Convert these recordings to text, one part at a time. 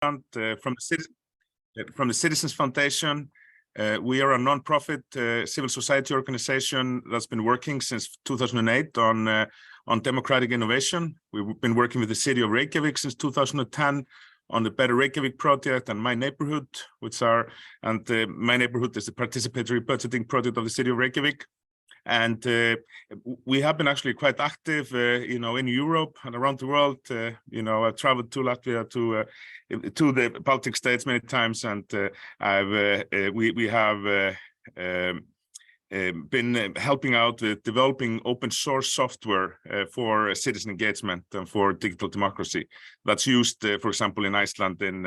from the Citizens Foundation. We are a non-profit civil society organization that's been working since 2008 on democratic innovation. We've been working with the city of Reykjavik since 2010 on the Better Reykjavik project and My Neighborhood, My Neighborhood is the participatory budgeting project of the city of Reykjavik. And we have been actually quite active, in Europe and around the world. I've traveled to Latvia, to the Baltic states many times, and we have been helping out with developing open source software for citizen engagement and for digital democracy. That's used, for example, in Iceland in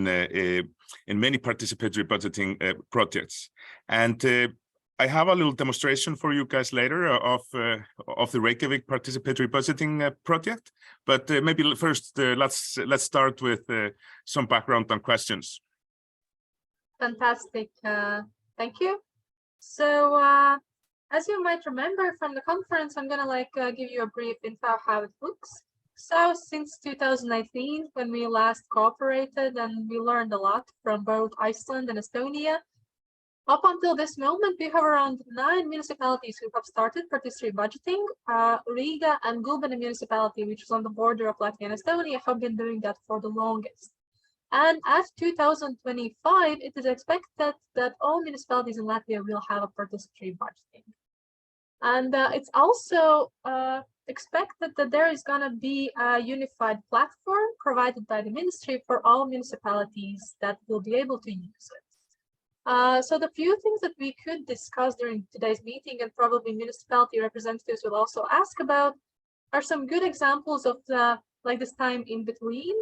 many participatory budgeting projects. And I have a little demonstration for you guys later of the Reykjavik participatory budgeting project, but maybe first let's start with some background and questions. Fantastic, thank you. So as you might remember from the conference, I'm gonna give you a brief info of how it looks. So since 2019, when we last cooperated and we learned a lot from both Iceland and Estonia, up until this moment, we have around 9 municipalities who have started participatory budgeting. Riga and Gulbene municipality, which is on the border of Latvia and Estonia, have been doing that for the longest. And at 2025, it is expected that all municipalities in Latvia will have a participatory budgeting. And it's also expected that there is going to be a unified platform provided by the ministry for all municipalities that will be able to use it. So the few things that we could discuss during today's meeting, and probably municipality representatives will also ask about, are some good examples of this time in between.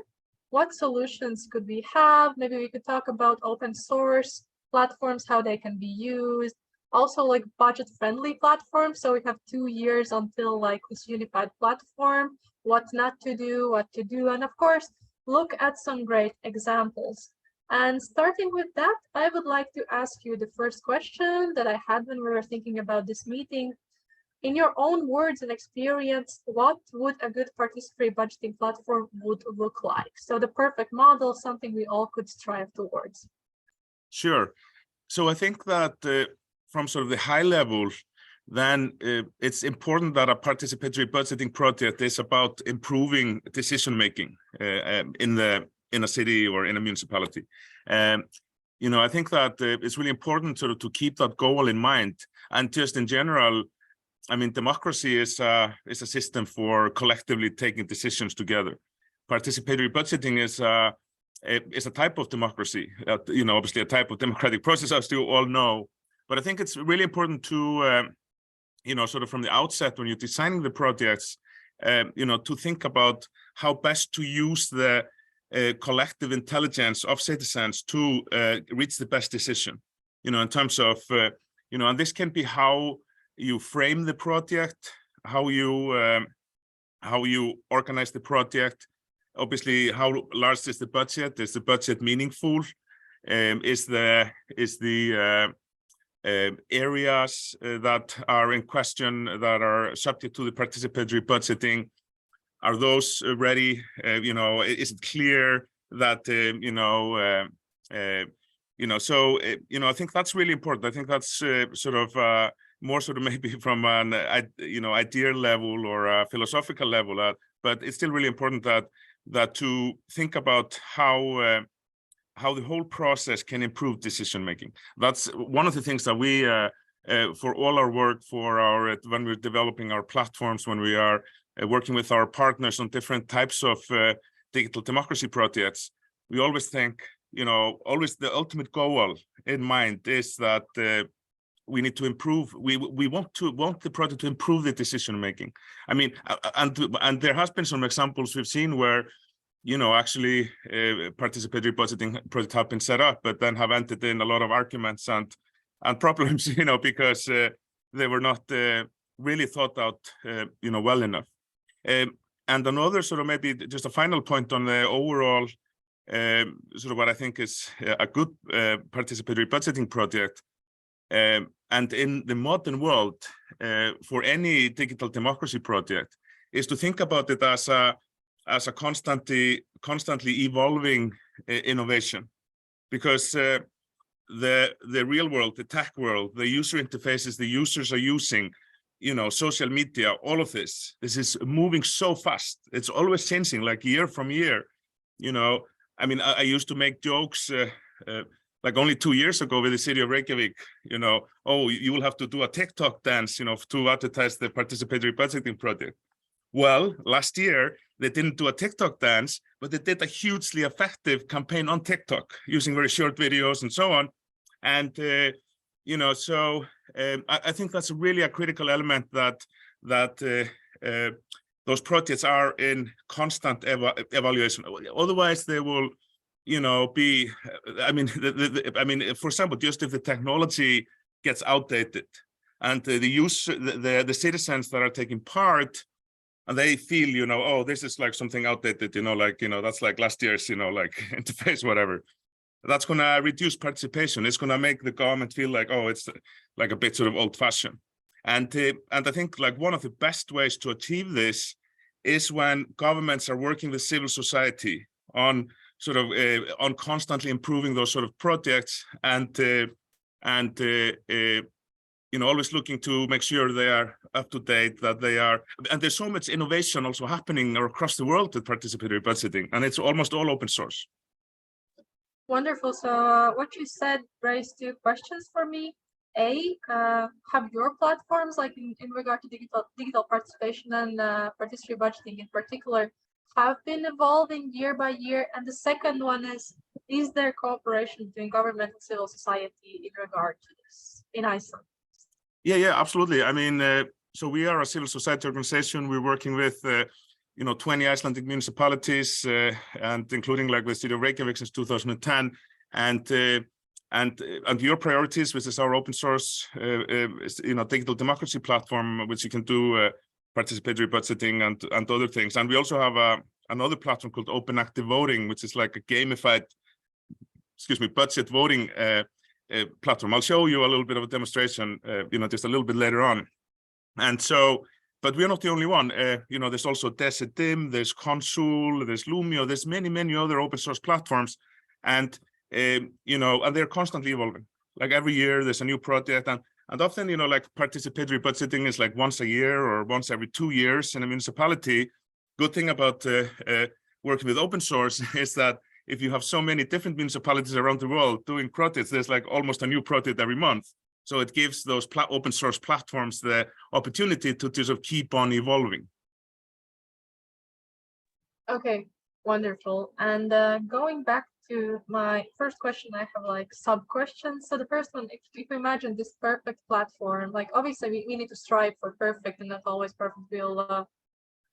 What solutions could we have? Maybe we could talk about open source platforms, how they can be used. Also budget-friendly platforms. So we have 2 years until this unified platform, what not to do, what to do, and of course, look at some great examples. And starting with that, I would like to ask you the first question that I had when we were thinking about this meeting. In your own words and experience, what would a good participatory budgeting platform would look like? So the perfect model, something we all could strive towards. Sure. So I think that from sort of the high level, then it's important that a participatory budgeting project is about improving decision-making in a city or in a municipality. I think that it's really important sort of to keep that goal in mind. And just in general, I mean, democracy is a system for collectively taking decisions together. Participatory budgeting is a type of democracy, obviously a type of democratic process, as you all know. But I think it's really important to, sort of from the outset when you're designing the projects, to think about how best to use the collective intelligence of citizens to reach the best decision, in terms of, and this can be how you frame the project, how you organize the project. Obviously, how large is the budget? Is the budget meaningful? Is the areas that are in question that are subject to the participatory budgeting, are those ready? Is it clear that I think that's really important. I think that's more sort of maybe from an idea level or a philosophical level, but it's still really important that to think about how the whole process can improve decision making. That's one of the things that we for all our work when we're developing our platforms, when we are working with our partners on different types of digital democracy projects, we always think, always the ultimate goal in mind is that we need to improve. We want the project to improve the decision making. I mean, and there has been some examples we've seen where, actually participatory budgeting projects have been set up, but then have ended in a lot of arguments and problems, because they were not really thought out, well enough. And another sort of maybe just a final point on the overall sort of what I think is a good participatory budgeting project. And in the modern world, for any digital democracy project, is to think about it as a constantly constantly evolving innovation, because the real world, the tech world, the user interfaces the users are using, social media, all of this is moving so fast. It's always changing, like year from year. I mean, I used to make jokes like only 2 years ago with the city of Reykjavik, oh, you will have to do a TikTok dance, to advertise the participatory budgeting project. Well, last year, they didn't do a TikTok dance, but they did a hugely effective campaign on TikTok using very short videos and so on. And, I think that's really a critical element that those projects are in constant evaluation. Otherwise, they will, be, I mean, for example, just if the technology gets outdated and the citizens that are taking part, and they feel, oh, this is like something outdated, that's like last year's, like interface, whatever. That's going to reduce participation. It's going to make the government feel like, oh, it's like a bit sort of old-fashioned. And I think like one of the best ways to achieve this is when governments are working with civil society on sort of on constantly improving those sort of projects and always looking to make sure they are up to date, that they are, and there's so much innovation also happening across the world with participatory budgeting, and it's almost all open source. Wonderful. So what you said raised 2 questions for me. Have your platforms, like in regard to digital participation and participatory budgeting in particular, have been evolving year by year? And the second one is there cooperation between government and civil society in regard to this in Iceland? Yeah, absolutely. I mean, so we are a civil society organization. We're working with 20 Icelandic municipalities, and including like the city of Reykjavik since 2010, and your priorities, which is our open source, digital democracy platform, which you can do participatory budgeting and other things. And we also have another platform called Open Active Voting, which is like a gamified, budget voting platform. I'll show you a little bit of a demonstration, just a little bit later on. And so, but we're not the only one. There's also Decidim, there's Consul, there's Lumio, there's many other open source platforms, and and they're constantly evolving. Like every year, there's a new project, and often, like participatory budgeting is like once a year or once every 2 years in a municipality. Good thing about working with open source is that if you have so many different municipalities around the world doing projects, there's like almost a new project every month. So it gives those open source platforms the opportunity to sort of keep on evolving. Okay, wonderful. And going back to my first question, I have like sub-questions. So the first one, if we imagine this perfect platform, like obviously we need to strive for perfect, and not always perfect.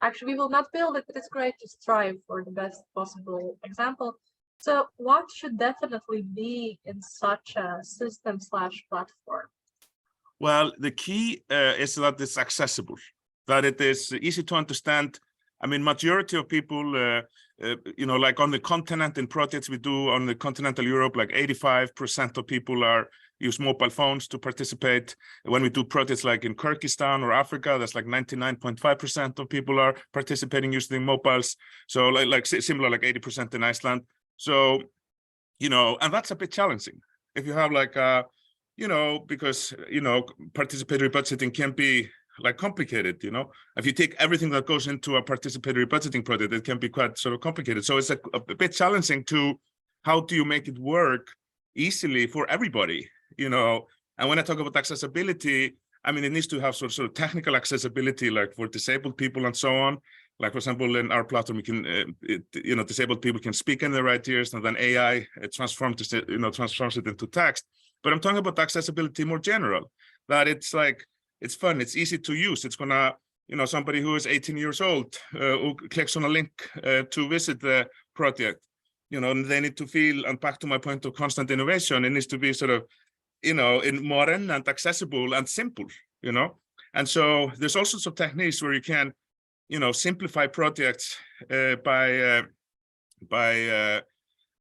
Actually, we will not build it, but it's great to strive for the best possible example. So what should definitely be in such a system/platform? Well, the key is that it's accessible, that it is easy to understand. I mean, majority of people, like on the continent in projects we do on the continental Europe, like 85% of people use mobile phones to participate. When we do projects like in Kyrgyzstan or Africa, that's like 99.5% of people are participating using mobiles. So like similar, like 80% in Iceland. So, and that's a bit challenging. If you have like, because, participatory budgeting can be like complicated, if you take everything that goes into a participatory budgeting project, it can be quite sort of complicated. So it's a bit challenging to, how do you make it work easily for everybody, and when I talk about accessibility, I mean, it needs to have sort of technical accessibility, like for disabled people and so on. Like, for example, in our platform, we can, disabled people can speak in their right ears, and then AI transforms it into text. But I'm talking about accessibility more general, that it's like, it's fun, it's easy to use. It's gonna, somebody who is 18 years old who clicks on a link to visit the project, and they need to feel, and back to my point of constant innovation, it needs to be sort of, in modern and accessible and simple, And so there's all sorts of techniques where you can, simplify projects by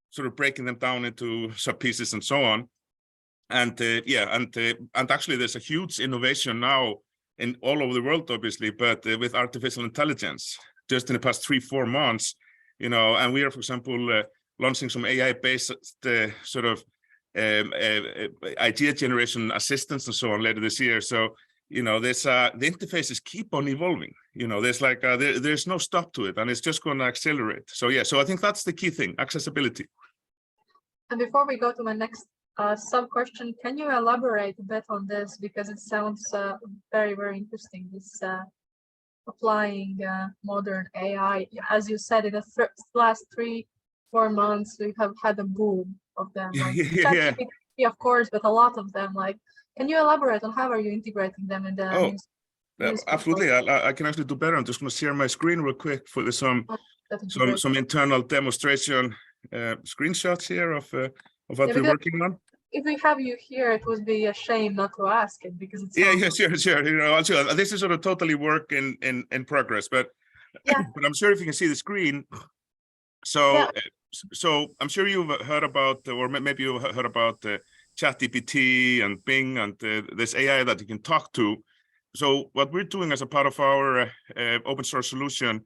sort of breaking them down into sub pieces and so on. And and actually there's a huge innovation now in all over the world, obviously, but with artificial intelligence. Just in the past 3-4 months, and we are, for example, launching some AI-based sort of idea generation assistance and so on later this year. So, there's the interfaces keep on evolving. There's like there's no stop to it, and it's just going to accelerate. So yeah, so I think that's the key thing: accessibility. And before we go to my next sub question, can you elaborate a bit on this, because it sounds very, very interesting, this applying modern AI. As you said, in the last 3-4 months we have had a boom of them, like ChatGPT, of course, but a lot of them. Like, can you elaborate on how are you integrating them in the news absolutely. I can actually do better. I'm just going to share my screen real quick for the, some internal demonstration screenshots here of what we're working on. If we have you here, it would be a shame not to ask it, because it's sure. This is sort of totally work in progress, but but I'm sure if you can see the screen. So so I'm sure you've heard about, or maybe you've heard about ChatGPT and Bing and this AI that you can talk to. So what we're doing as a part of our open source solution,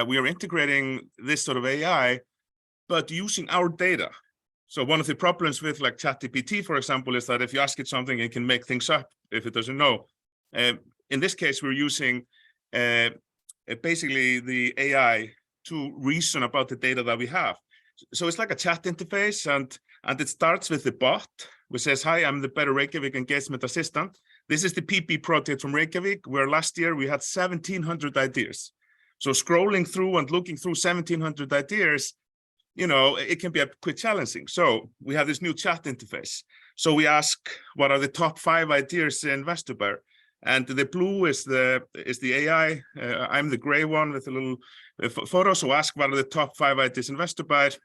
we are integrating this sort of AI, but using our data. So one of the problems with like ChatGPT, for example, is that if you ask it something, it can make things up if it doesn't know. In this case, we're using basically the AI to reason about the data that we have. So it's like a chat interface, and it starts with the bot, which says, "Hi, I'm the Better Reykjavik Engagement Assistant. This is the PP project from Reykjavik, where last year we had 1,700 ideas." So scrolling through and looking through 1,700 ideas, it can be quite challenging. So we have this new chat interface. So we ask, what are the top 5 ideas in Vesturbær? And the blue is the AI. I'm the gray one with a little photo. So ask, what are the top 5 ideas in Vesturbær?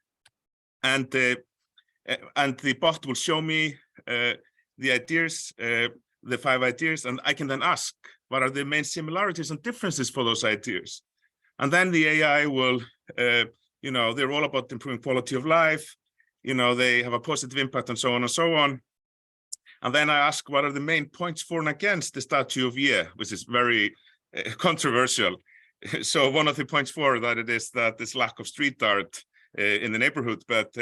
And the bot will show me the ideas, the 5 ideas, and I can then ask, what are the main similarities and differences for those ideas? And then the AI will, they're all about improving quality of life. They have a positive impact and so on and so on. And then I ask, what are the main points for and against the Statue of Year, which is very controversial. So one of the points for that it is that this lack of street art in the neighborhood, but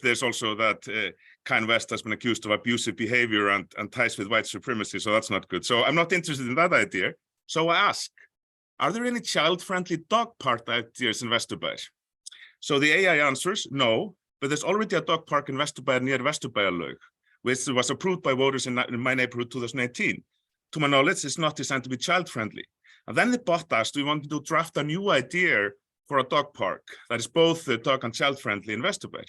there's also that Kine West has been accused of abusive behavior and ties with white supremacy, so that's not good. So I'm not interested in that idea. So I ask, are there any child-friendly dog park ideas in Vesturbær? So the AI answers, no, but there's already a dog park in Vesturbær near Vesturbærlaug, which was approved by voters in my neighborhood 2018. To my knowledge, it's not designed to be child-friendly. And then the bot asked, do you want to draft a new idea for a dog park that is both dog and child-friendly in Vesturbær?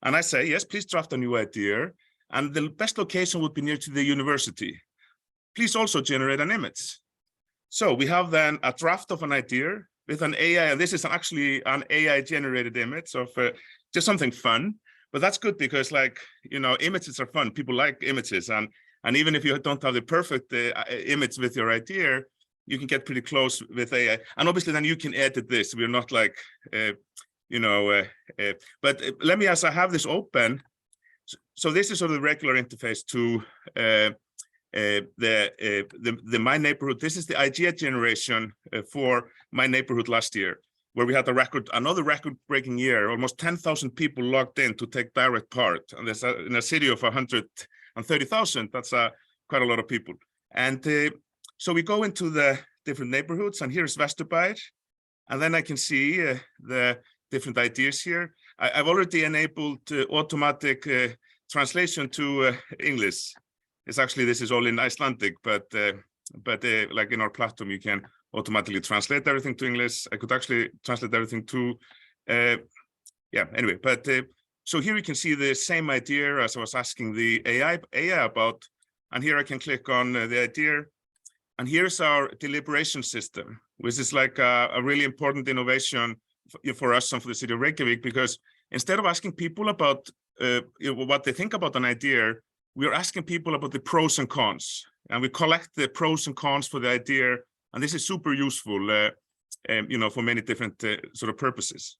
And I say, yes, please draft a new idea. And the best location would be near to the university. Please also generate an image. So we have then a draft of an idea with an AI, and this is actually an AI-generated image of just something fun. But that's good because, images are fun. People like images, and even if you don't have the perfect image with your idea, you can get pretty close with AI. And obviously, then you can edit this. We're not like, but let me, as I have this open, so this is sort of the regular interface to the My Neighborhood. This is the idea generation for My Neighborhood last year, where we had another record-breaking year. Almost 10,000 people logged in to take direct part, and there's in a city of 130,000. That's quite a lot of people. And so we go into the different neighborhoods, and here's Vesturbær, and then I can see the different ideas here. I've already enabled automatic translation to English. This is all in Icelandic, but like in our platform, you can automatically translate everything to English. I could actually translate everything to, anyway. But so here you can see the same idea as I was asking the AI about, and here I can click on the idea, and here's our deliberation system, which is like a really important innovation for us and for the city of Reykjavik, because instead of asking people about what they think about an idea, we're asking people about the pros and cons, and we collect the pros and cons for the idea. And this is super useful, for many different sort of purposes.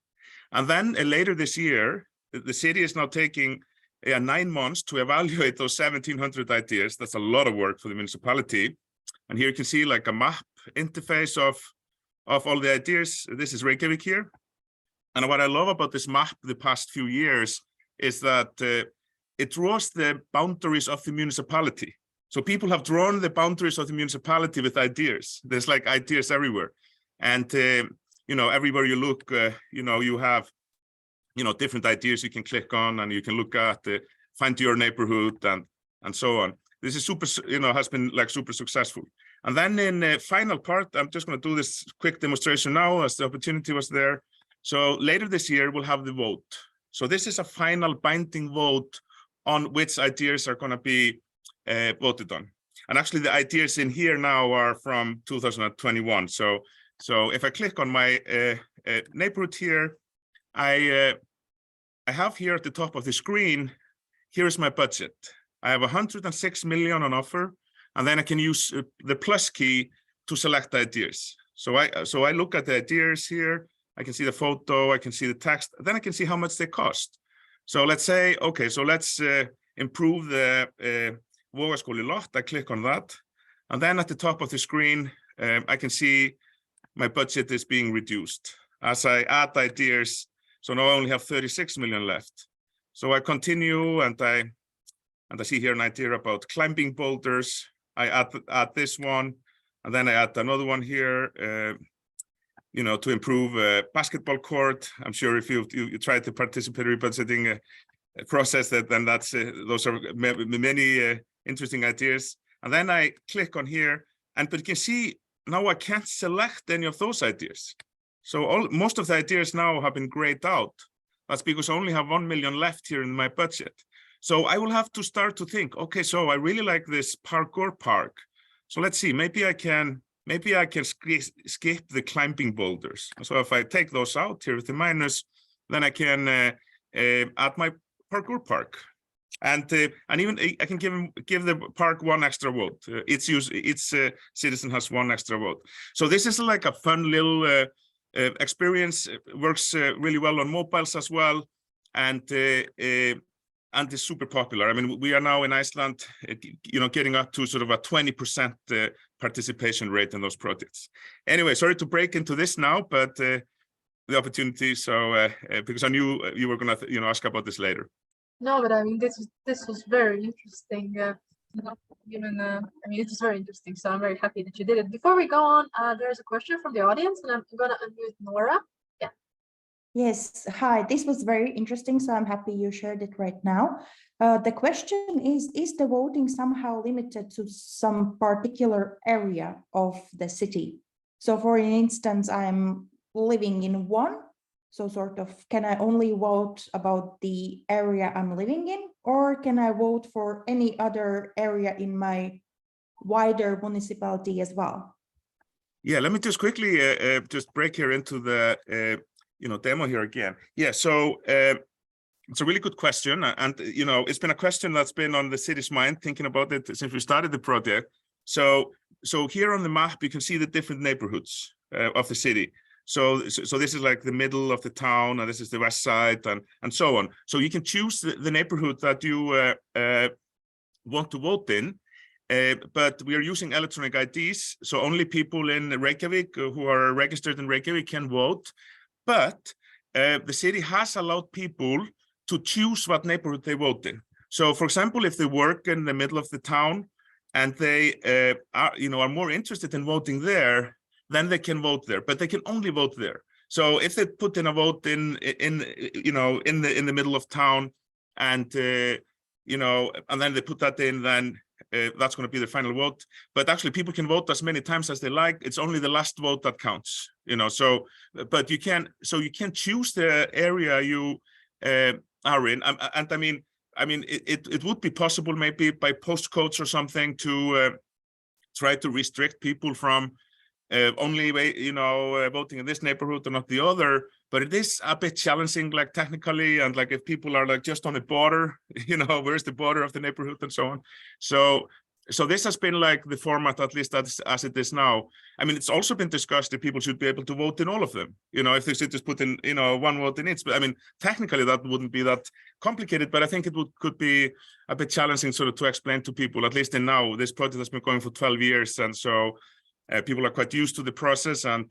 And then later this year, the city is now taking 9 months to evaluate those 1,700 ideas. That's a lot of work for the municipality. And here you can see like a map interface of of all the ideas. This is Reykjavik here. And what I love about this map the past few years is that it draws the boundaries of the municipality. So people have drawn the boundaries of the municipality with ideas. There's like ideas everywhere. And, you know, everywhere you look, you know, you have, you know, different ideas you can click on, and you can look at, find your neighborhood and so on. This is super, you know, has been like super successful. And then in the final part, I'm just going to do this quick demonstration now as the opportunity was there. So later this year, we'll have the vote. So this is a final binding vote on which ideas are going to be voted on. And actually the ideas in here now are from 2021. So if I click on my neighborhood here, I have here at the top of the screen, here is my budget. I have 106 million on offer, and then I can use the plus key to select ideas. So I look at the ideas here, I can see the photo, I can see the text, then I can see how much they cost. So let's say, okay, so let's improve the Vogaskóli lot. I click on that. And then at the top of the screen, I can see my budget is being reduced as I add ideas. So now I only have 36 million left. So I continue, and I see here an idea about climbing boulders. I add this one, and then I add another one here, you know, to improve a basketball court. I'm sure if you tried the participatory budgeting process, then that's those are many interesting ideas. And then I click on here, but you can see now I can't select any of those ideas. So most of the ideas now have been grayed out. That's because I only have 1 million left here in my budget. So I will have to start to think, okay, so I really like this parkour park. So let's see, maybe I can skip the climbing boulders. So if I take those out here with the minus, then I can add my parkour park. And even I can give the park one extra vote. Each citizen has one extra vote. So this is like a fun little experience. It works really well on mobiles as well, and is super popular. I mean, we are now in Iceland, you know, getting up to sort of a 20% participation rate in those projects. Anyway, sorry to break into this now, but the opportunity. So because I knew you were going to, you know, ask about this later. No, but I mean, this was very interesting. I mean, it was very interesting. So I'm very happy that you did it. Before we go on, there's a question from the audience, and I'm gonna unmute Nora. Yeah. Yes. Hi. This was very interesting. So I'm happy you shared it right now. The question is the voting somehow limited to some particular area of the city? So for instance, I'm living in one. So sort of, can I only vote about the area I'm living in, or can I vote for any other area in my wider municipality as well? Yeah, let me just quickly just break here into the demo here again. Yeah, so it's a really good question, and you know, it's been a question that's been on the city's mind, thinking about it since we started the project. So here on the map, you can see the different neighborhoods of the city. So this is like the middle of the town, and this is the west side, and so on. So you can choose the neighborhood that you want to vote in, but we are using electronic IDs, so only people in Reykjavik who are registered in Reykjavik can vote. But the city has allowed people to choose what neighborhood they vote in. So, for example, if they work in the middle of the town and they are more interested in voting there, then they can vote there, but they can only vote there. So if they put in a vote in the middle of town, and and then they put that in, then that's going to be the final vote. But actually, people can vote as many times as they like. It's only the last vote that counts. So but you can choose the area you are in, and I mean it would be possible maybe by postcodes or something to try to restrict people from only voting in this neighborhood or not the other. But it is a bit challenging, like technically, and like if people are like just on the border, where's the border of the neighborhood and so on. So this has been like the format, at least as it is now. I mean, it's also been discussed that people should be able to vote in all of them, if they should just put in one vote in each. But I mean, technically that wouldn't be that complicated, but I think it could be a bit challenging sort of to explain to people, at least in now. This project has been going for 12 years, and so People are quite used to the process, and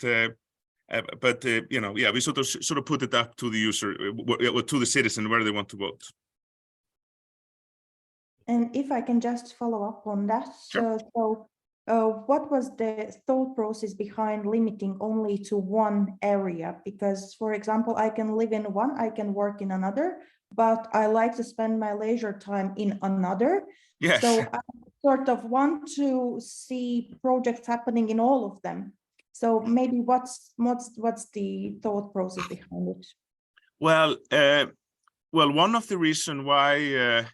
but you know, yeah, we sort of put it up to the user, to the citizen, where they want to vote. And if I can just follow up on that, Sure. What was the thought process behind limiting only to one area? Because, for example, I can live in one, I can work in another, but I like to spend my leisure time in another. Yes. So I sort of want to see projects happening in all of them. So maybe what's the thought process behind it? Well, one of the reasons why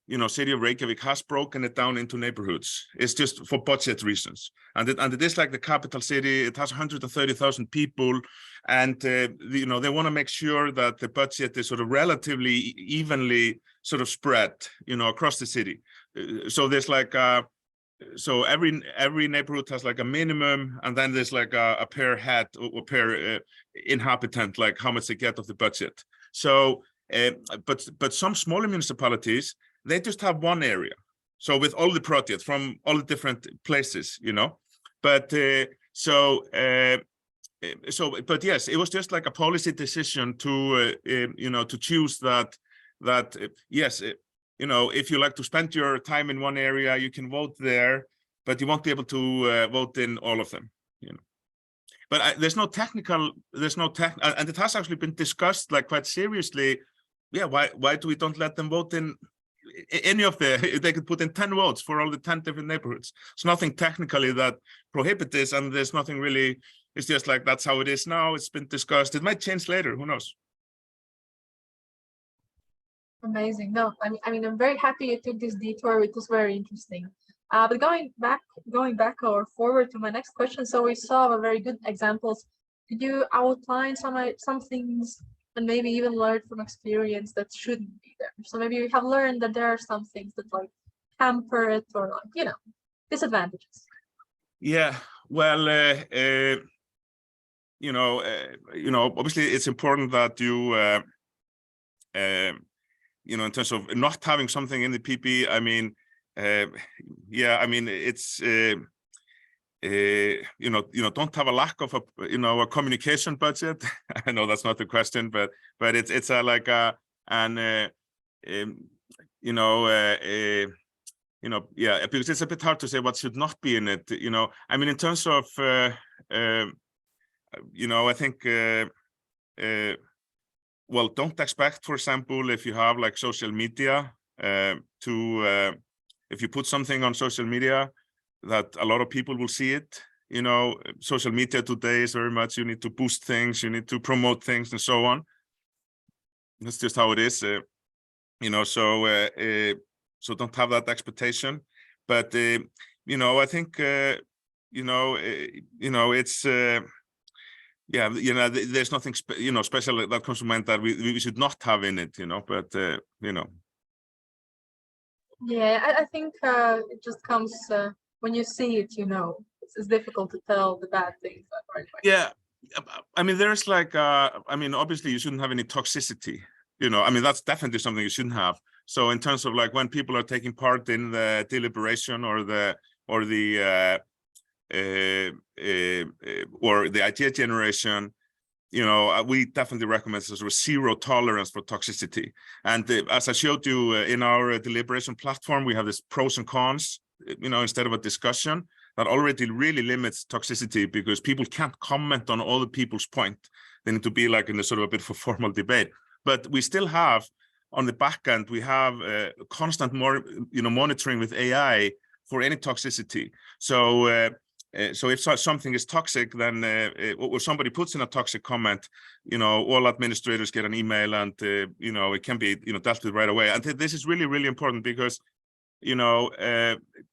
you know, City of Reykjavik has broken it down into neighborhoods is just for budget reasons, and it is like the capital city. It has 130,000 people, and you know, they want to make sure that the budget is sort of relatively evenly sort of spread, you know, across the city. So there's like so every neighborhood has like a minimum, and then there's like a per head or per inhabitant, like how much they get of the budget. So but some smaller municipalities, they just have one area, so with all the projects from all the different places, you know. But but yes, it was just like a policy decision to you know, to choose that yes, you know, if you like to spend your time in one area, you can vote there, but you won't be able to vote in all of them, you know. But there's no technical, and it has actually been discussed like quite seriously. Yeah, why do we don't let them vote in any of the, they could put in 10 votes for all the 10 different neighborhoods. It's nothing technically that prohibits this, and there's nothing really, it's just like, that's how it is now. It's been discussed. It might change later, who knows? Amazing. No, I mean, I'm very happy you took this detour. It was very interesting. But going back or forward to my next question. So we saw very good examples. Could you outline some things and maybe even learn from experience that shouldn't be there? So maybe you have learned that there are some things that like hamper it, or like, you know, disadvantages. Yeah, well, you know, obviously it's important that you, you know, in terms of not having something in the PP, I mean, yeah, I mean, it's, you know, don't have a lack of a communication budget. I know that's not the question, but it's like you know, yeah, because it's a bit hard to say what should not be in it. You know, I mean, in terms of you know, I think well, don't expect, for example, if you have like social media, if you put something on social media, that a lot of people will see it. You know, social media today is very much, you need to boost things, you need to promote things, and so on. That's just how it is. You know, so don't have that expectation. But you know, I think you know, it's yeah, you know, there's nothing you know, special that comes to mind that we should not have in it, you know. But you know, yeah, I think it just comes when you see it, you know. It's difficult to tell the bad things right away. Yeah, I mean, there's like I mean, obviously you shouldn't have any toxicity, you know. I mean, that's definitely something you shouldn't have. So in terms of like when people are taking part in the deliberation or the idea generation, you know, we definitely recommend sort of zero tolerance for toxicity. And as I showed you in our deliberation platform, we have this pros and cons, you know, instead of a discussion that already really limits toxicity, because people can't comment on other people's point. They need to be like in a sort of a bit of a formal debate. But we still have, on the back end, we have constant monitoring with AI for any toxicity. So so if something is toxic, then or somebody puts in a toxic comment, you know, all administrators get an email, and you know, it can be, you know, dealt with right away. And this is really, really important, because, you know,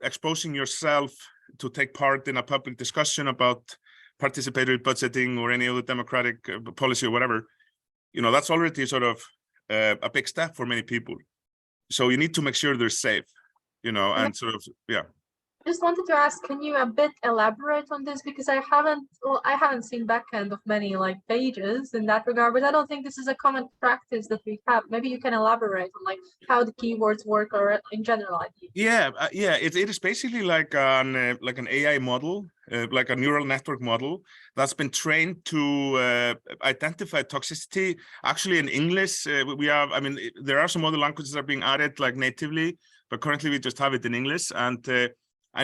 exposing yourself to take part in a public discussion about participatory budgeting or any other democratic policy or whatever, you know, that's already sort of a big step for many people. So you need to make sure they're safe, you know, and sort of, yeah. Just wanted to ask, can you a bit elaborate on this? Because I haven't seen backend of many like pages in that regard, but I don't think this is a common practice that we have. Maybe you can elaborate on like how the keywords work or in general ideas. Yeah, it is basically like an AI model, like a neural network model that's been trained to identify toxicity. Actually, in English, we have. I mean, there are some other languages that are being added like natively, but currently we just have it in English, and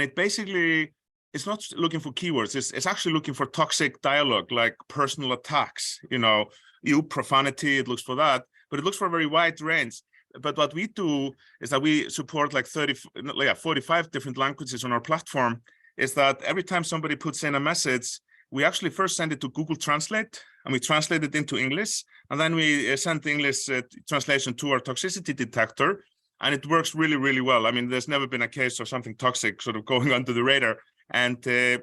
it basically, it's not looking for keywords. It's actually looking for toxic dialogue, like personal attacks. Profanity. It looks for that, but it looks for a very wide range. But what we do is that we support like 45 different languages on our platform. Is that every time somebody puts in a message, we actually first send it to Google Translate, and we translate it into English, and then we send the English translation to our toxicity detector, and it works really, really well. I mean, there's never been a case of something toxic sort of going under the radar, and the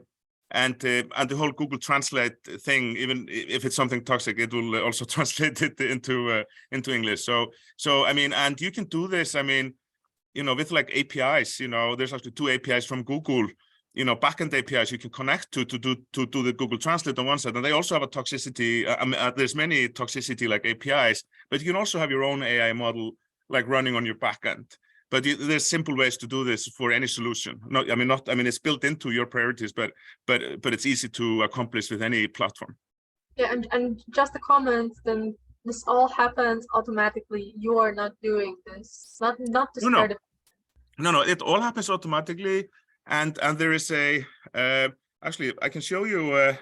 whole Google Translate thing, even if it's something toxic, it will also translate it into English. So I mean, and you can do this. I mean, with like APIs. There's actually 2 APIs from Google. Backend APIs you can connect to do the Google Translate on one side, and they also have a toxicity. There's many toxicity like APIs, but you can also have your own AI model like running on your backend. But there's simple ways to do this for any solution. It's built into your priorities, but it's easy to accomplish with any platform. Yeah, and just a comment, then this all happens automatically. You are not doing this. Not to start it. No, it all happens automatically, and there is a actually I can show you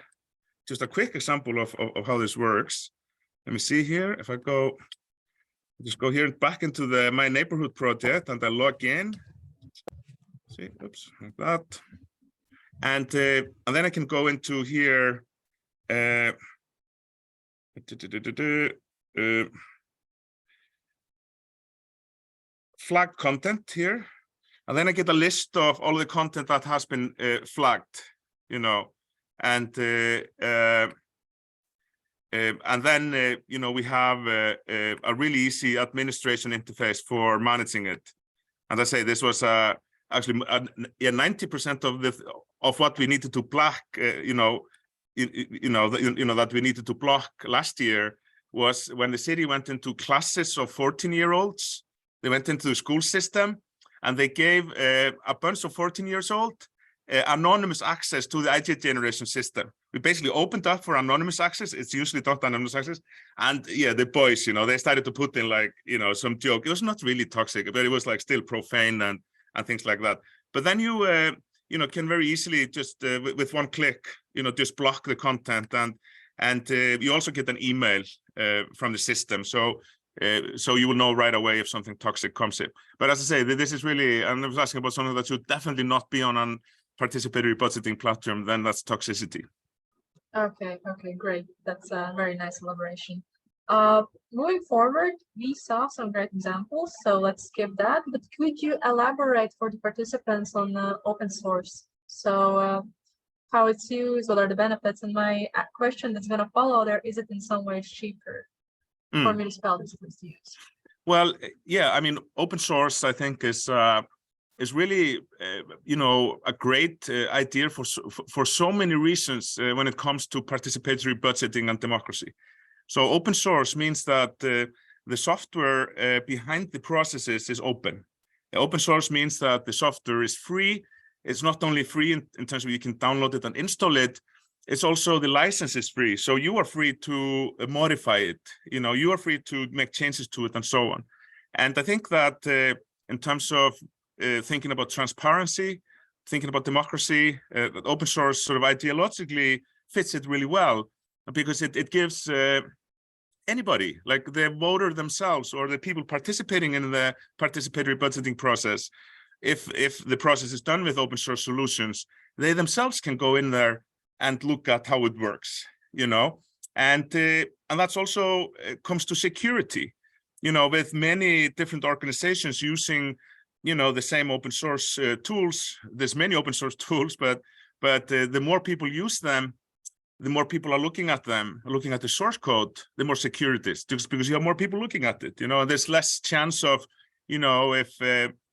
just a quick example of how this works. Let me see here. If I just go here back into my neighborhood project, and I log in. See, oops, like that, and then I can go into here. Flagged content here, and then I get a list of all the content that has been flagged, and then we have a really easy administration interface for managing it. And I say this was actually 90% of what we needed to block, that we needed to block last year was when the city went into classes of 14-year-olds. They went into the school system, and they gave a bunch of 14 years old anonymous access to the ID generation system. We basically opened up for anonymous access. It's usually not anonymous access. And yeah, the boys, they started to put in like, some joke. It was not really toxic, but it was like still profane and things like that. But then you, can very easily just with one click, just block the content, and you also get an email from the system. So you will know right away if something toxic comes in. But as I say, this is really, and I was asking about something that should definitely not be on an participatory budgeting platform, then that's toxicity. Okay, great. That's a very nice elaboration. Moving forward, we saw some great examples, so let's skip that. But could you elaborate for the participants on open source? So how it's used, what are the benefits? And my question that's going to follow there, is it in some ways cheaper for municipalities to use? Well, yeah, I mean, open source, I think, is really, a great idea for so many reasons when it comes to participatory budgeting and democracy. So open source means that the software behind the processes is open. Open source means that the software is free. It's not only free in terms of you can download it and install it, it's also the license is free. So you are free to modify it. You are free to make changes to it and so on. And I think that in terms of thinking about transparency, thinking about democracy, that open source sort of ideologically fits it really well, because it gives anybody, like the voter themselves or the people participating in the participatory budgeting process, if the process is done with open source solutions, they themselves can go in there and look at how it works, and that's also comes to security, with many different organizations using, the same open source tools. There's many open source tools, but the more people use them, the more people are looking at them, looking at the source code, the more secure it is, just because you have more people looking at it. There's less chance of, if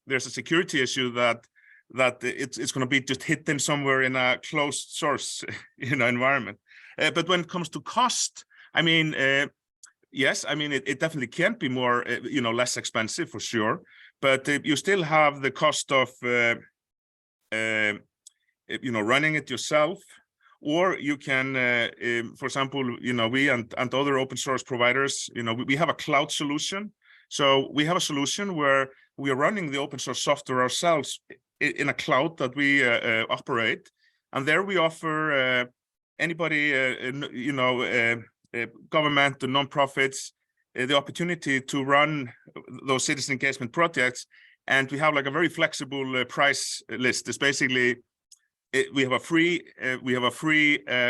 there's a security issue, that that it's going to be just hidden somewhere in a closed source, environment. But when it comes to cost, I mean, yes, I mean it definitely can be more, less expensive for sure. But you still have the cost of, running it yourself, or you can, for example, we and other open source providers, we have a cloud solution. So we have a solution where we are running the open source software ourselves in a cloud that we operate, and there we offer anybody, government, the nonprofits, the opportunity to run those citizen engagement projects, and we have like a very flexible price list. It's basically we have a free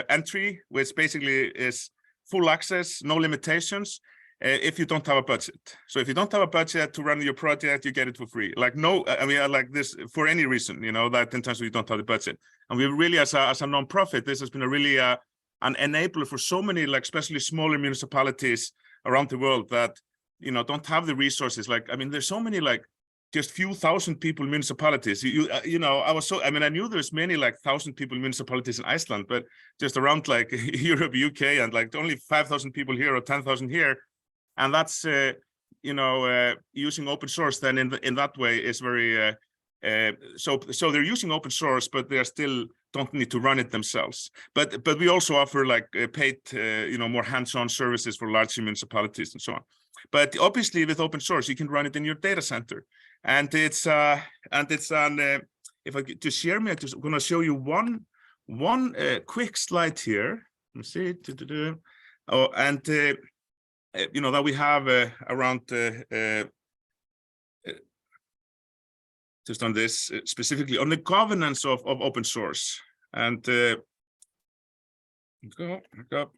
entry, which basically is full access, no limitations. If you don't have a budget. So if you don't have a budget to run your project, you get it for free. Like like this for any reason, that in terms of you don't have the budget. And we really, as a nonprofit, this has been a really an enabler for so many, like especially smaller municipalities around the world that, don't have the resources. Like, I mean, there's so many, like just few thousand people municipalities. I knew there's many like 1,000 people municipalities in Iceland, but just around like Europe, UK, and like only 5,000 people here or 10,000 here. And that's, using open source then in that way is very, so they're using open source, but they still don't need to run it themselves. But we also offer like paid, more hands-on services for large municipalities and so on. But obviously with open source, you can run it in your data center. And it's on, if I get to share me, I'm just going to show you one quick slide here. Let me see. Oh, and that we have around just on this specifically on the governance of open source. And go back up.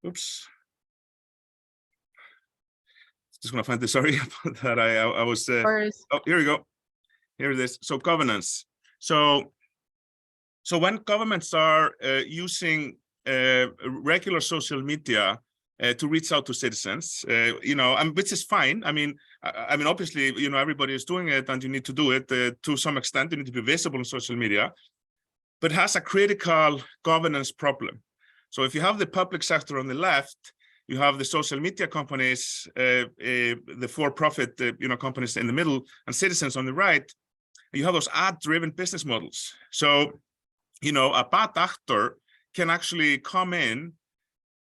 Oops. Just gonna find this. Sorry that I was. Oh, here we go. Here it is. So governance. So when governments are using regular social media to reach out to citizens, which is fine. I mean, obviously, everybody is doing it, and you need to do it to some extent. You need to be visible on social media, but it has a critical governance problem. So if you have the public sector on the left, you have the social media companies, the for-profit, companies in the middle, and citizens on the right. You have those ad-driven business models. So, a bad actor can actually come in,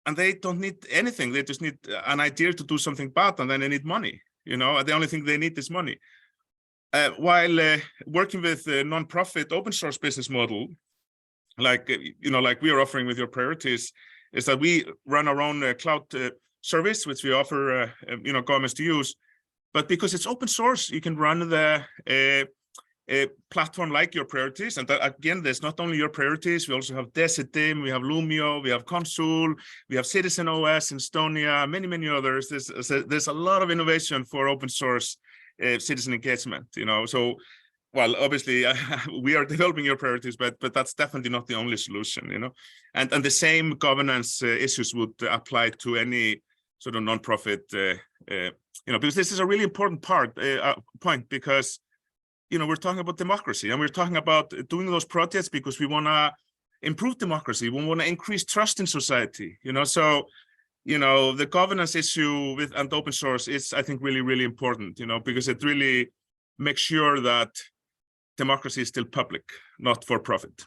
and they don't need anything. They just need an idea to do something bad, and then they need money. The only thing they need is money. While working with a non-profit open source business model, like we are offering with your priorities, is that we run our own cloud service, which we offer governments to use. But because it's open source, you can run the platform like your priorities. And that, again, there's not only your priorities, we also have Decidim, we have Lumio, we have Consul, we have Citizen OS in Estonia, many others. There's a lot of innovation for open source citizen engagement, So, well, obviously, we are developing your priorities, but that's definitely not the only solution, And the same governance issues would apply to any sort of nonprofit, because this is a really important point, because we're talking about democracy, and we're talking about doing those projects because we want to improve democracy. We want to increase trust in society, So, the governance issue with and open source is, I think, really, really important, because it really makes sure that democracy is still public, not for profit.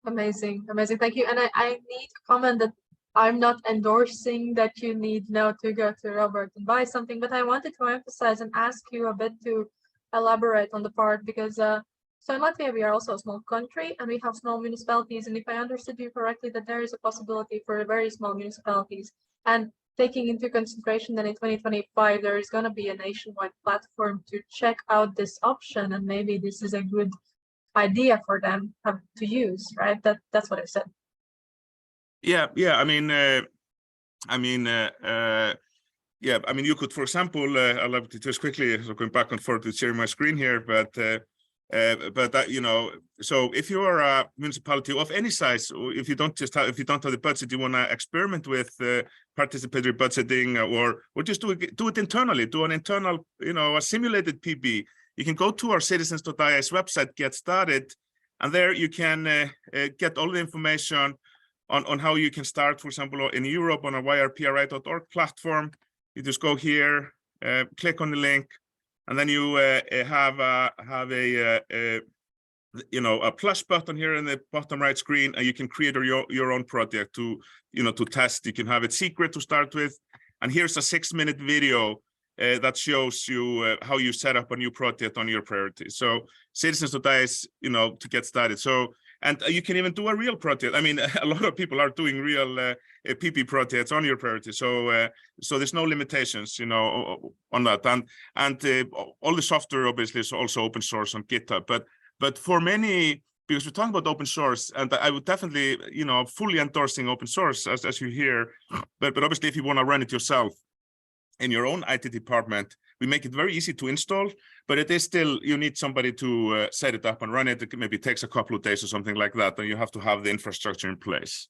Amazing. Thank you. And I need to comment that I'm not endorsing that you need now to go to Robert and buy something, but I wanted to emphasize and ask you a bit to elaborate on the part, because so in Latvia we are also a small country and we have small municipalities, and if I understood you correctly, that there is a possibility for very small municipalities, and taking into consideration that in 2025 there is going to be a nationwide platform to check out this option, and maybe this is a good idea for them to use, right? That's what I said. Yeah. You could, for example, I'll have to just quickly going back and forth to share my screen here, but so if you are a municipality of any size, or if you don't have the budget, you want to experiment with participatory budgeting, or just do it internally, do an internal, a simulated PB, you can go to our citizens.is website, get started, and there you can get all the information on how you can start, for example, in Europe on a yrpri.org platform. You just go here, click on the link, and then you have a plus button here in the bottom right screen, and you can create your own project to test. You can have it secret to start with, and here's a 6-minute video that shows you how you set up a new project on your priorities. So citizens.is, to get started. So, and you can even do a real project. I mean, a lot of people are doing real PP projects on your priorities. So, so there's no limitations, on that. And all the software obviously is also open source on GitHub. But for many, because we're talking about open source, and I would definitely, fully endorsing open source as you hear. But obviously, if you want to run it yourself in your own IT department, we make it very easy to install, but it is still, you need somebody to set it up and run it. It maybe takes a couple of days or something like that, and you have to have the infrastructure in place.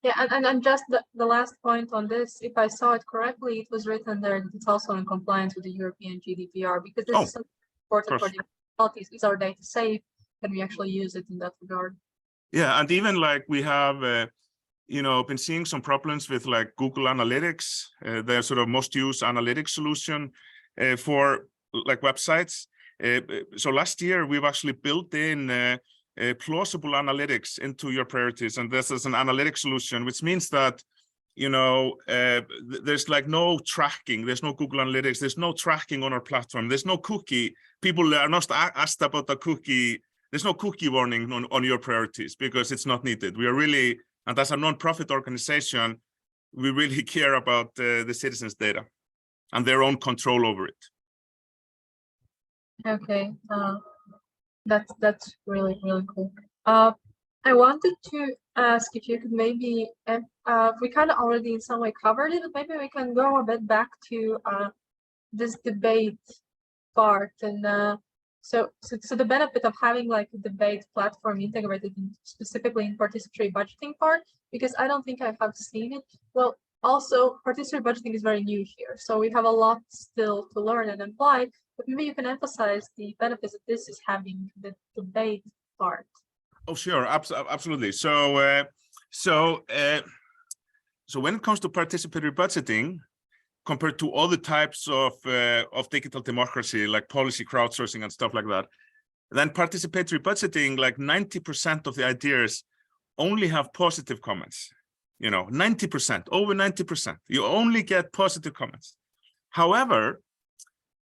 Yeah, and just the last point on this, if I saw it correctly, it was written there that it's also in compliance with the European GDPR, because this is something important for the municipalities. Is our data safe? Can we actually use it in that regard? Yeah, and even like we have, been seeing some problems with like Google Analytics, their sort of most used analytics solution for like websites. So last year we've actually built in plausible analytics into your priorities, and this is an analytics solution, which means that there's like no tracking, there's no Google Analytics, there's no tracking on our platform, there's no cookie. People are not asked about the cookie. There's no cookie warning on your priorities because it's not needed. We are really, and as a non-profit organization, we really care about the citizens' data and their own control over it. Okay, that's really cool. I wanted to ask if you could maybe, we kind of already in some way covered it, but maybe we can go a bit back to this debate part. And so the benefit of having like a debate platform integrated specifically in participatory budgeting part, because I don't think I have seen it. Well, also participatory budgeting is very new here, so we have a lot still to learn and apply. But maybe you can emphasize the benefits that this is having, the debate part. Oh, sure, absolutely. So when it comes to participatory budgeting, compared to other types of digital democracy, like policy crowdsourcing and stuff like that, then participatory budgeting, like 90% of the ideas only have positive comments. 90%, over 90%. You only get positive comments. However,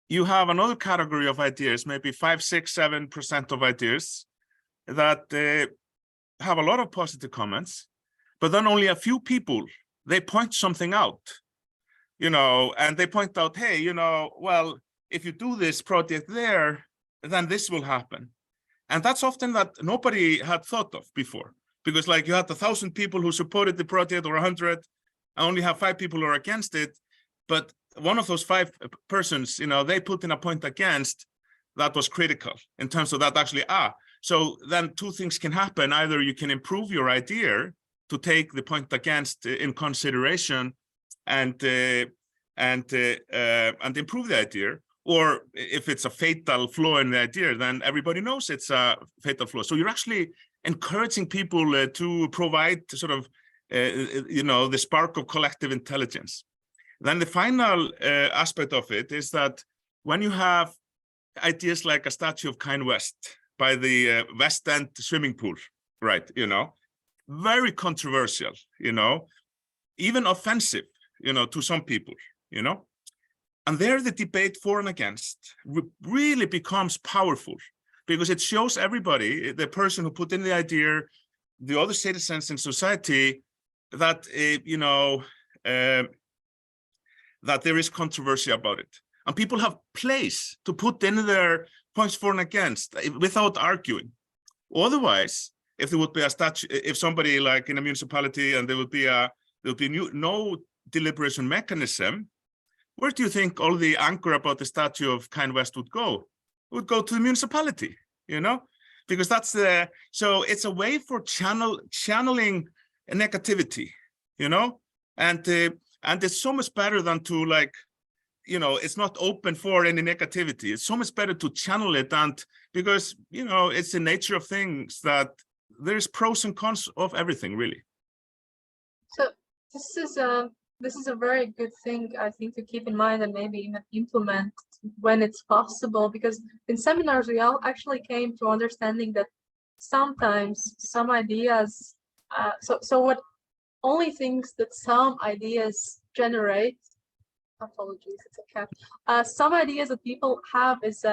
you have another category of ideas, maybe 5, 6, 7% of ideas that have a lot of positive comments, but then only a few people, they point something out, and they point out, hey, well, if you do this project there, then this will happen. And that's often that nobody had thought of before, because like you had 1,000 people who supported the project, or 100, I only have 5 people who are against it. But one of those 5 persons, they put in a point against that was critical in terms of that actually, so then 2 things can happen. Either you can improve your idea to take the point against in consideration and improve the idea, or if it's a fatal flaw in the idea, then everybody knows it's a fatal flaw. So you're actually encouraging people to provide sort of, the spark of collective intelligence. Then the final aspect of it is that when you have ideas like a statue of Kind West by the West End swimming pool, right? Very controversial, even offensive, to some people, and there the debate for and against really becomes powerful, because it shows everybody, the person who put in the idea, the other citizens in society, that that there is controversy about it, and people have place to put in their points for and against without arguing. Otherwise, if there would be a statue, if somebody like in a municipality, and there would be no deliberation mechanism, where do you think all the anger about the statue of Kind West would go? It would go to the municipality, because that's so it's a way for channeling negativity, and it's so much better than to it's not open for any negativity. It's so much better to channel it, and because it's the nature of things that there's pros and cons of everything, really. So this is a very good thing, I think, to keep in mind and maybe even implement when it's possible, because in seminars we all actually came to understanding that sometimes some ideas, so what only things that some ideas generate, apologies, it's a cat, some ideas that people have is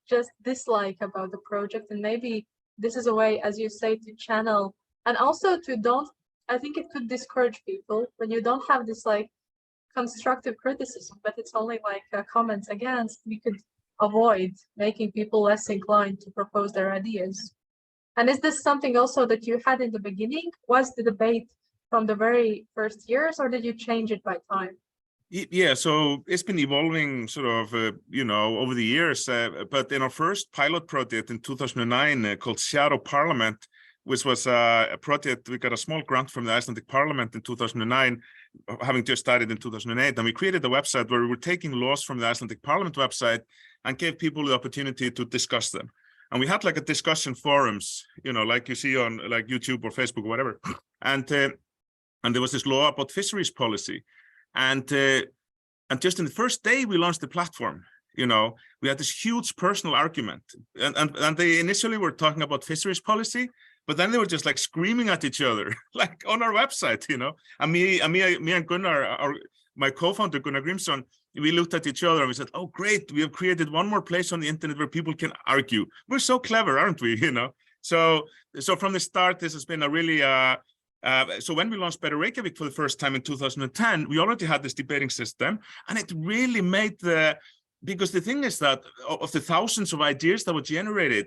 just dislike about the project, and maybe this is a way, as you say, to channel, and also to I think it could discourage people when you don't have this like constructive criticism, but it's only like comments against. We could avoid making people less inclined to propose their ideas. And is this something also that you had in the beginning? Was the debate from the very first years, or did you change it by time? Yeah, so it's been evolving sort of, over the years. But in our first pilot project in 2009 called Shadow Parliament, which was a project, we got a small grant from the Icelandic Parliament in 2009, having just started in 2008. And we created a website where we were taking laws from the Icelandic Parliament website and gave people the opportunity to discuss them. And we had like a discussion forums, like you see on like YouTube or Facebook or whatever. And there was this law about fisheries policy. And just in the first day we launched the platform, we had this huge personal argument. And they initially were talking about fisheries policy, but then they were just like screaming at each other, like on our website, And me and Gunnar, my co-founder Gunnar Grimsson, we looked at each other and we said, "Oh, great! We have created one more place on the internet where people can argue. We're so clever, aren't we?" So from the start, this has been a really so when we launched Better Reykjavik for the first time in 2010, we already had this debating system, and it really made because the thing is that of the thousands of ideas that were generated,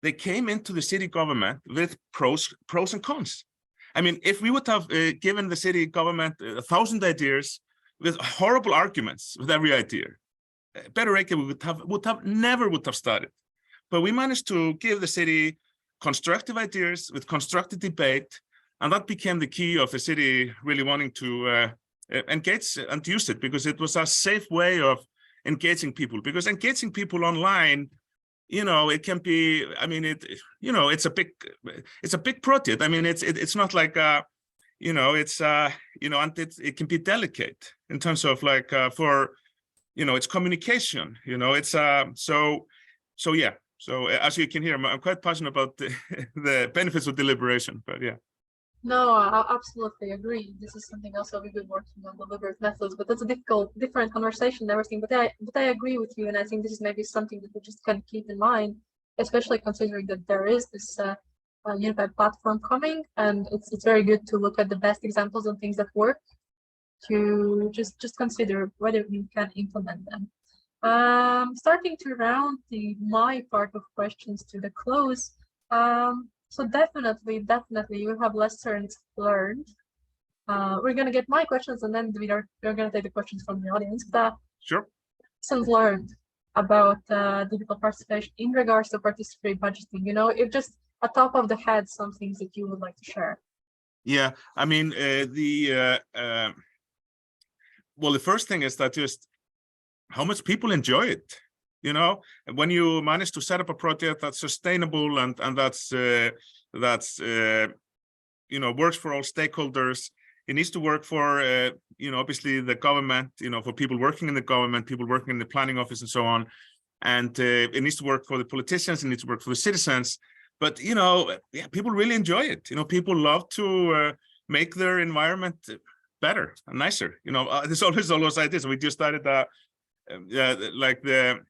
they came into the city government with pros and cons. I mean, if we would have given the city government 1,000 ideas with horrible arguments with every idea, Better Reykjavik never would have started. But we managed to give the city constructive ideas with constructive debate, and that became the key of the city really wanting to engage and use it, because it was a safe way of engaging people. Because engaging people online, it can be, I mean, it's a big project. I mean, it's not like, and it can be delicate in terms of like for, it's communication, it's so yeah. So as you can hear, I'm quite passionate about the benefits of deliberation, but yeah. No, I absolutely agree. This is something else we've been working on, deliberate methods, but that's a different conversation and everything. But I agree with you, and I think this is maybe something that we just can keep in mind, especially considering that there is this unified platform coming, and it's very good to look at the best examples and things that work, to just consider whether we can implement them. Starting to round my part of questions to the close. So definitely you have lessons learned. We're gonna get my questions, and then we're gonna take the questions from the audience. Sure. Lessons learned about digital participation in regards to participatory budgeting. If just at top of the head, some things that you would like to share. Yeah, I mean, well, the first thing is that just how much people enjoy it. When you manage to set up a project that's sustainable and that's works for all stakeholders. It needs to work for obviously the government, for people working in the government, people working in the planning office and so on, and it needs to work for the politicians, it needs to work for the citizens. But people really enjoy it. People love to make their environment better and nicer. There's always all those ideas. We just started like the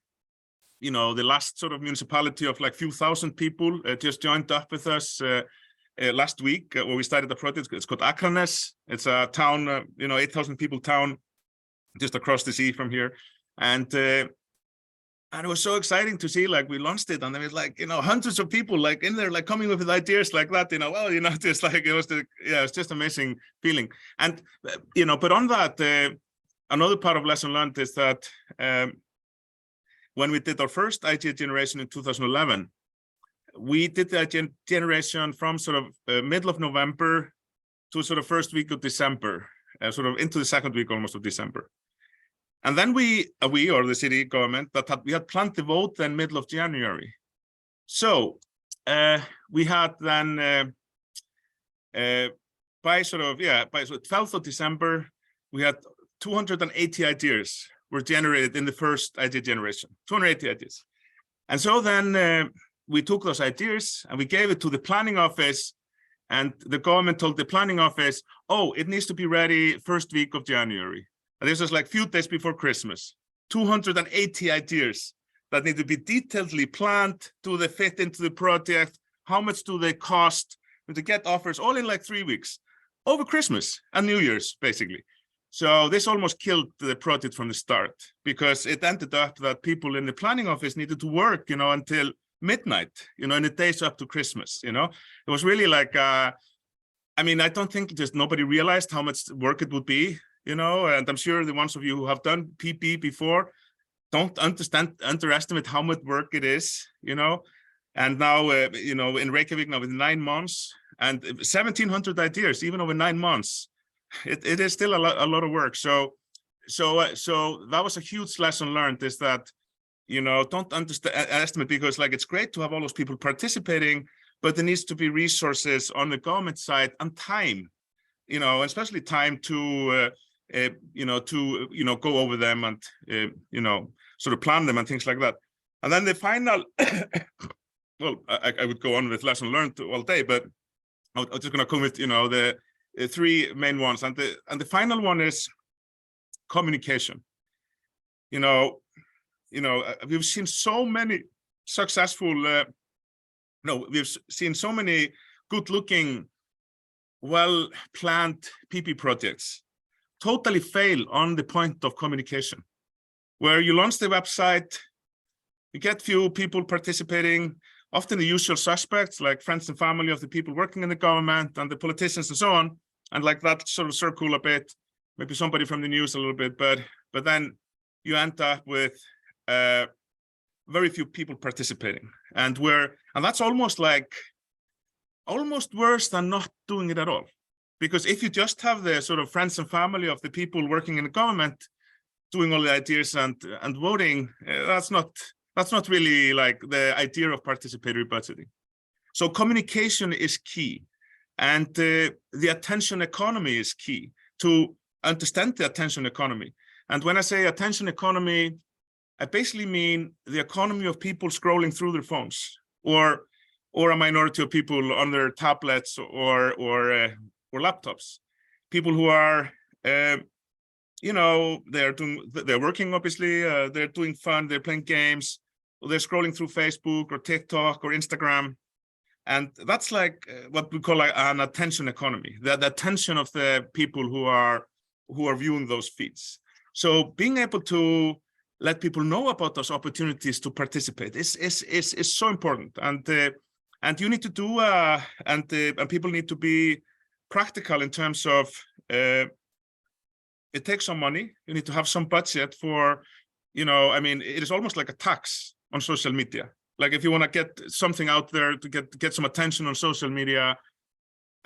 last sort of municipality of like few thousand people just joined up with us last week where we started the project. It's called Akranes. It's a town, 8,000 people town just across the sea from here. And it was so exciting to see, like we launched it and there was like, hundreds of people like in there, like coming up with ideas like that, just like, it was just amazing feeling. And, but on that, another part of lesson learned is that when we did our first idea generation in 2011, we did the generation from sort of middle of November to sort of first week of December, sort of into the second week almost of December. And then we or the city government we had planned the vote then middle of January. So we had then by 12th of December, we had 280 ideas were generated in the first idea generation, 280 ideas. And so then we took those ideas and we gave it to the planning office, and the government told the planning office, oh, it needs to be ready first week of January. And this was like a few days before Christmas. 280 ideas that need to be detailedly planned. Do they fit into the project? How much do they cost? And to get offers all in like 3 weeks over Christmas and New Year's, basically. So this almost killed the project from the start, because it ended up that people in the planning office needed to work, until midnight, in the days up to Christmas. It was really like, I don't think just nobody realized how much work it would be, and I'm sure the ones of you who have done PP before don't underestimate how much work it is, and now, in Reykjavik now with 9 months and 1,700 ideas, even over 9 months, it is still a lot of work. So that was a huge lesson learned, is that, don't underestimate, because like, it's great to have all those people participating, but there needs to be resources on the government side and time, especially time to, go over them and, sort of plan them and things like that. And then the final, well, I would go on with lesson learned all day, but I'm just going to come with, the 3 main ones. And the final one is communication. We've seen so many successful, we've seen so many good-looking, well-planned PP projects totally fail on the point of communication, where you launch the website, you get few people participating, often the usual suspects, like friends and family of the people working in the government and the politicians and so on, and like that sort of circle a bit, maybe somebody from the news a little bit, but then you end up with very few people participating, and that's almost worse than not doing it at all. Because if you just have the sort of friends and family of the people working in the government doing all the ideas and voting, that's not really like the idea of participatory budgeting. So communication is key, and the attention economy is key to understand the attention economy. And when I say attention economy, I basically mean the economy of people scrolling through their phones, or a minority of people on their tablets or laptops. People who are, they're working, obviously, they're doing fun, they're playing games, or they're scrolling through Facebook or TikTok or Instagram. And that's like what we call like an attention economy, the attention of the people who are viewing those feeds. So being able to let people know about those opportunities to participate is so important. And you need to do, and people need to be practical in terms of, it takes some money. You need to have some budget for, it is almost like a tax on social media. Like if you want to get something out there to get some attention on social media,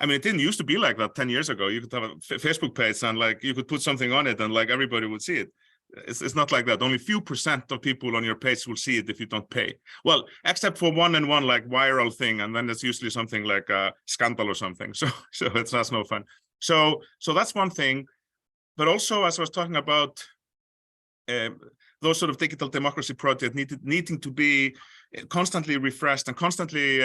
it didn't used to be like that 10 years ago. You could have a Facebook page and like you could put something on it and like everybody would see it. It's not like that. Only a few % of people on your page will see it if you don't pay. Well, except for one like viral thing, and then it's usually something like a scandal or something. So that's no fun. So that's one thing. But also, as I was talking about, those sort of digital democracy projects needing to be constantly refreshed and constantly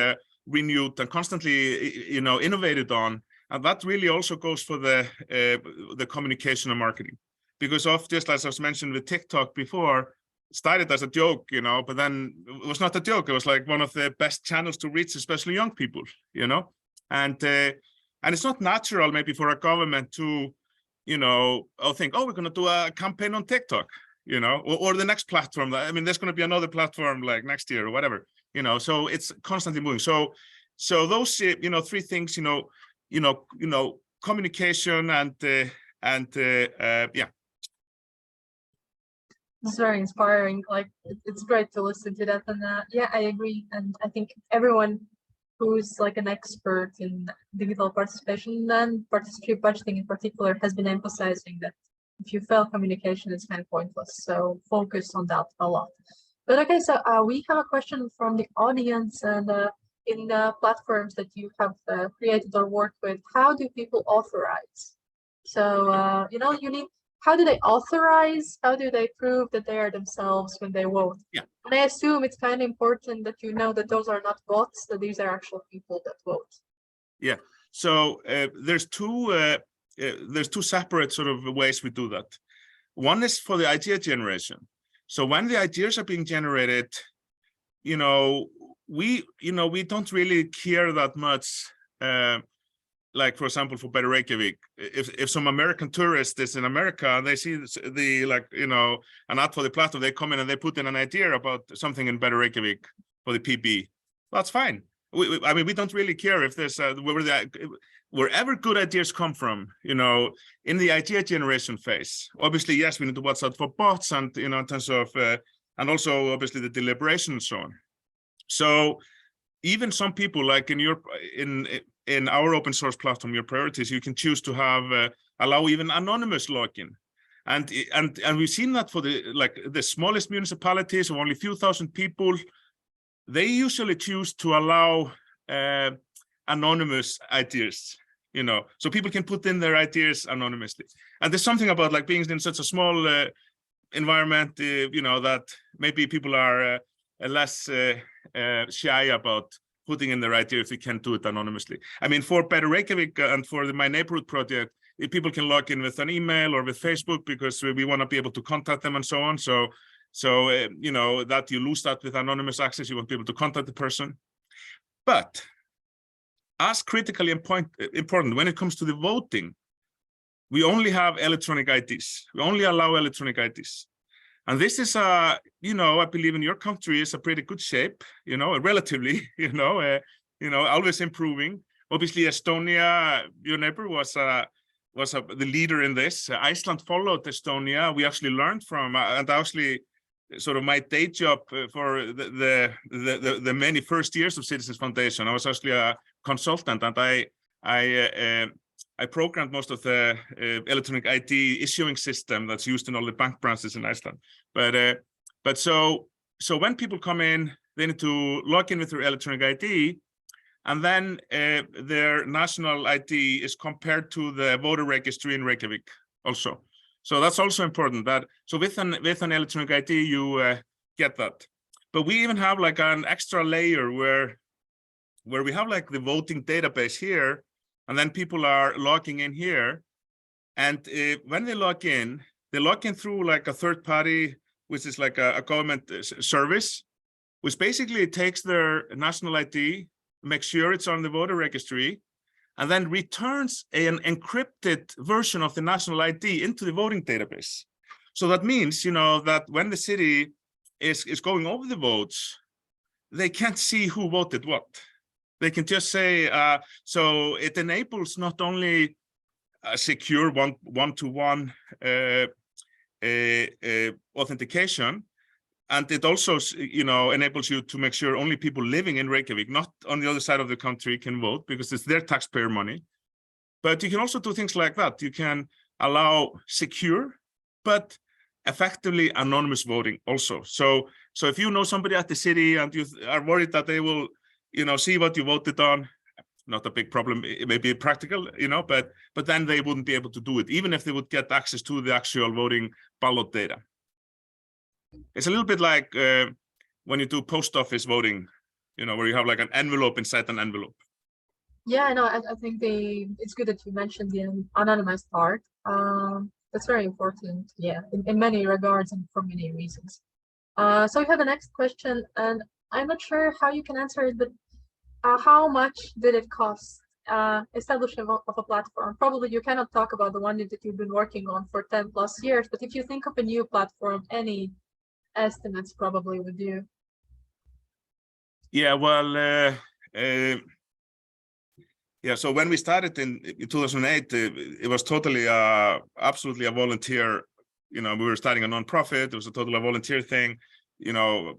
renewed and constantly innovated on, and that really also goes for the communication and marketing. Because of just as I was mentioned with TikTok before, started as a joke, but then it was not a joke. It was like one of the best channels to reach, especially young people, and it's not natural maybe for a government to, think, oh, we're going to do a campaign on TikTok, or the next platform. There's going to be another platform like next year or whatever, so it's constantly moving. So those, 3 things, communication and yeah. It's very inspiring. Like it's great to listen to that, and yeah, I agree. And I think everyone who's like an expert in digital participation and participatory budgeting in particular has been emphasizing that if you fail communication, it's kind of pointless. So focus on that a lot. But okay, so we have a question from the audience, and in the platforms that you have created or worked with, how do people authorize? So, you know, you need, how do they authorize? How do they prove that they are themselves when they vote? Yeah. And I assume it's kind of important that you know that those are not bots, that these are actual people that vote. Yeah. So there's two separate sort of ways we do that. One is for the idea generation. So when the ideas are being generated, you know, we don't really care that much. Like, for example, for Better Reykjavik, if some American tourist is in America and they see the like, you know, an ad for the platform, they come in and they put in an idea about something in Better Reykjavik for the PB. That's fine. I mean, we don't really care if there's wherever good ideas come from, you know, in the idea generation phase. Obviously, yes, we need to watch out for bots and, you know, in terms of, and also obviously the deliberation and so on. So even some people, like in our open source platform, your priorities, you can choose to have allow even anonymous login, and we've seen that for the smallest municipalities of only a few thousand people, they usually choose to allow anonymous ideas, you know, so people can put in their ideas anonymously. And there's something about like being in such a small environment, you know, that maybe people are less shy about putting in their idea if we can do it anonymously. I mean, for Better Reykjavik and for My Neighborhood project, if people can log in with an email or with Facebook because we want to be able to contact them and so on. So you know, that you lose that with anonymous access, you won't be able to contact the person. But as critically important when it comes to the voting, we only have electronic IDs. We only allow electronic IDs. And this is you know, I believe in your country is a pretty good shape, you know, relatively, you know, always improving. Obviously, Estonia, your neighbor, was the leader in this. Iceland followed Estonia. We actually learned from, and actually, sort of my day job for the many first years of Citizens Foundation, I was actually a consultant, and I programmed most of the electronic ID issuing system that's used in all the bank branches in Iceland. But so when people come in, they need to log in with their electronic ID, and then their national ID is compared to the voter registry in Reykjavik also. So that's also important. That so with an electronic ID you get that. But we even have like an extra layer where we have like the voting database here. And then people are logging in here, and when they log in through like a third party, which is like a government service, which basically takes their national ID, makes sure it's on the voter registry, and then returns an encrypted version of the national ID into the voting database. So that means, you know, that when the city is going over the votes, they can't see who voted what. They can just say, so it enables not only a secure one-to-one authentication, and it also, you know, enables you to make sure only people living in Reykjavik, not on the other side of the country, can vote because it's their taxpayer money. But you can also do things like that. You can allow secure, but effectively anonymous voting also. So if you know somebody at the city and you are worried that they will, you know, see what you voted on, not a big problem. It may be practical, you know, but then they wouldn't be able to do it, even if they would get access to the actual voting ballot data. It's a little bit like when you do post office voting, you know, where you have like an envelope inside an envelope. Yeah, no, I think it's good that you mentioned the anonymized part. That's very important, yeah, in many regards and for many reasons. So we have the next question, and I'm not sure how you can answer it, but how much did it cost establishment of a platform? Probably you cannot talk about the one that you've been working on for 10 plus years, but if you think of a new platform, any estimates probably would do. Yeah, well, yeah, so when we started in 2008, it was totally, absolutely a volunteer, you know, we were starting a nonprofit. It was a totally volunteer thing. You know,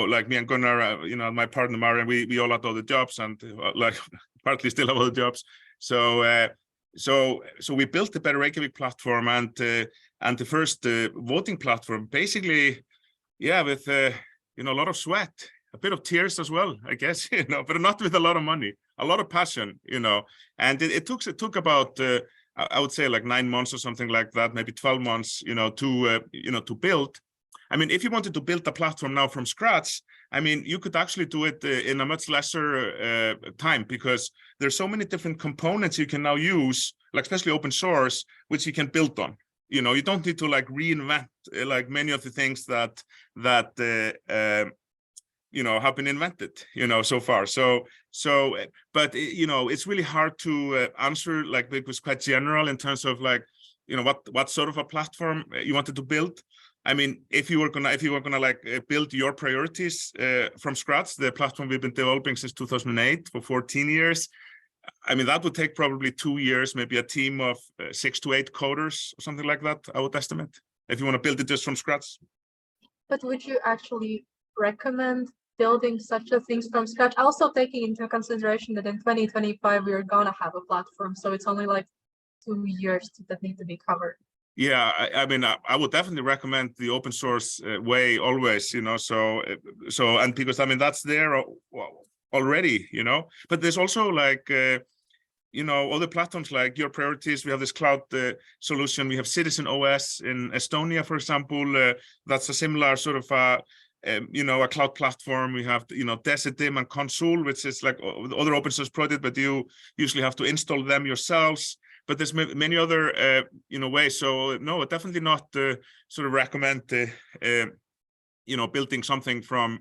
like me and Gunnar, you know, my partner Marian, we all had all the jobs, and like partly still have all the jobs. So so we built the Better Reykjavik platform and the first voting platform, basically, yeah, with you know, a lot of sweat, a bit of tears as well, I guess, you know, but not with a lot of money, a lot of passion, you know, and it took about I would say like 9 months or something like that, maybe 12 months, you know, to build. I mean, if you wanted to build a platform now from scratch, I mean, you could actually do it in a much lesser time, because there's so many different components you can now use, like especially open source, which you can build on. You know, you don't need to like reinvent like many of the things that you know, have been invented, you know, so far. But you know, it's really hard to answer, like, it was quite general in terms of like, you know, what sort of a platform you wanted to build. I mean, if you were gonna like build your priorities from scratch, the platform we've been developing since 2008 for 14 years, I mean, that would take probably 2 years, maybe a team of 6 to 8 coders or something like that, I would estimate, if you want to build it just from scratch. But would you actually recommend building such a things from scratch? Also taking into consideration that in 2025 we are gonna have a platform, so it's only like 2 years that need to be covered. Yeah, I mean, I would definitely recommend the open source way always, you know, so and because I mean, that's there already, you know, but there's also like, you know, other platforms like Your Priorities. We have this cloud solution. We have Citizen OS in Estonia, for example. That's a similar sort of, you know, a cloud platform. We have, you know, Decidim and Consul, which is like other open source project, but you usually have to install them yourselves. But there's many other, you know, ways. So no, definitely not sort of recommend, you know, building something from,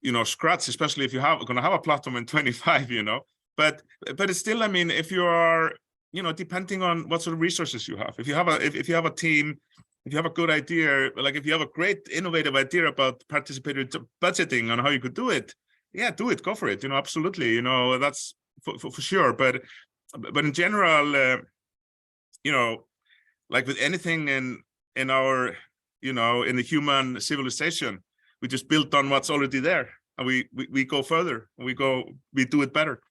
you know, scratch, especially if you have going to have a platform in 25, you know. But it's still, I mean, if you are, you know, depending on what sort of resources you have. If you have a team, if you have a good idea, like if you have a great innovative idea about participatory budgeting and how you could do it, yeah, do it, go for it. You know, absolutely. You know, that's for sure. But in general, you know, like with anything in our, you know, in the human civilization, we just build on what's already there, and we go further, and we do it better.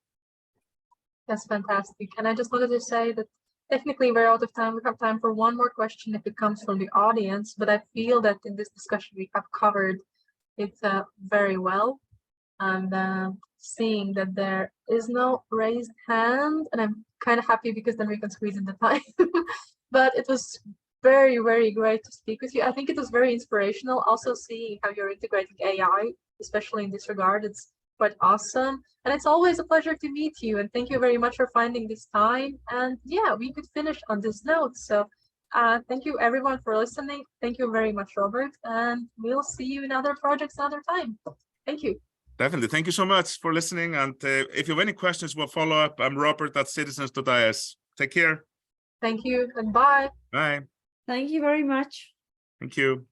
That's fantastic. And I just wanted to say that technically we're out of time. We have time for one more question if it comes from the audience, but I feel that in this discussion we have covered it very well. And seeing that there is no raised hand, and I'm kind of happy because then we can squeeze in the time. But it was very, very great to speak with you. I think it was very inspirational. Also seeing how you're integrating AI, especially in this regard, it's quite awesome. And it's always a pleasure to meet you. And thank you very much for finding this time. And yeah, we could finish on this note. So thank you everyone for listening. Thank you very much, Robert. And we'll see you in other projects another time. Thank you. Definitely. Thank you so much for listening. And if you have any questions, we'll follow up. I'm Robert at citizens.is. Take care. Thank you and bye. Bye. Thank you very much. Thank you.